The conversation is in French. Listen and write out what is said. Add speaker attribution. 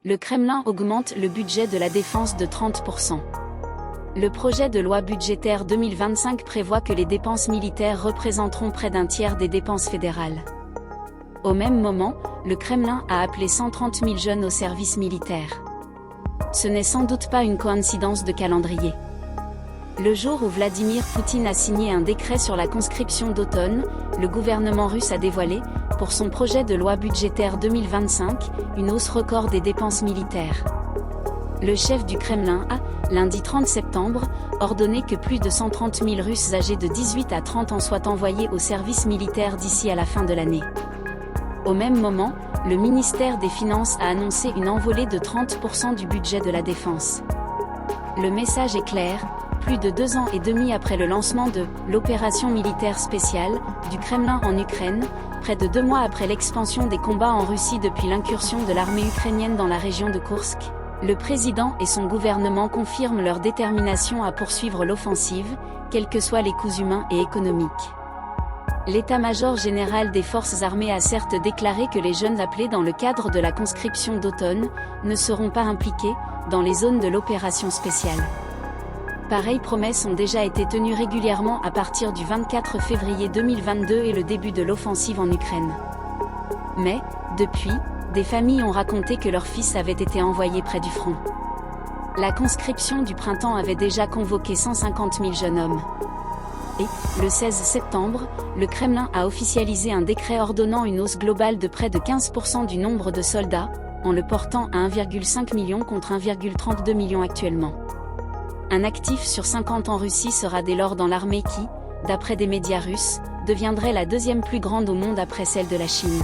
Speaker 1: Le Kremlin augmente le budget de la défense de 30%. Le projet de loi budgétaire 2025 prévoit que les dépenses militaires représenteront près d'un tiers des dépenses fédérales. Au même moment, le Kremlin a appelé 130 000 jeunes au service militaire. Ce n'est sans doute pas une coïncidence de calendrier. Le jour où Vladimir Poutine a signé un décret sur la conscription d'automne, le gouvernement russe a dévoilé, pour son projet de loi budgétaire 2025, une hausse record des dépenses militaires. Le chef du Kremlin a, lundi 30 septembre, ordonné que plus de 130 000 Russes âgés de 18 à 30 ans soient envoyés au service militaire d'ici à la fin de l'année. Au même moment, le ministère des Finances a annoncé une envolée de 30% du budget de la défense. Le message est clair, plus de 2 ans et demi après le lancement de l'opération militaire spéciale du Kremlin en Ukraine, près de 2 mois après l'expansion des combats en Russie depuis l'incursion de l'armée ukrainienne dans la région de Koursk, le président et son gouvernement confirment leur détermination à poursuivre l'offensive, quels que soient les coûts humains et économiques. L'état-major général des forces armées a certes déclaré que les jeunes appelés dans le cadre de la conscription d'automne ne seront pas impliqués dans les zones de l'opération spéciale. Pareilles promesses ont déjà été tenues régulièrement à partir du 24 février 2022 et le début de l'offensive en Ukraine. Mais, depuis, des familles ont raconté que leurs fils avaient été envoyés près du front. La conscription du printemps avait déjà convoqué 150 000 jeunes hommes. Et, le 16 septembre, le Kremlin a officialisé un décret ordonnant une hausse globale de près de 15% du nombre de soldats, en le portant à 1,5 million contre 1,32 million actuellement. Un actif sur 50 en Russie sera dès lors dans l'armée qui, d'après des médias russes, deviendrait la deuxième plus grande au monde après celle de la Chine.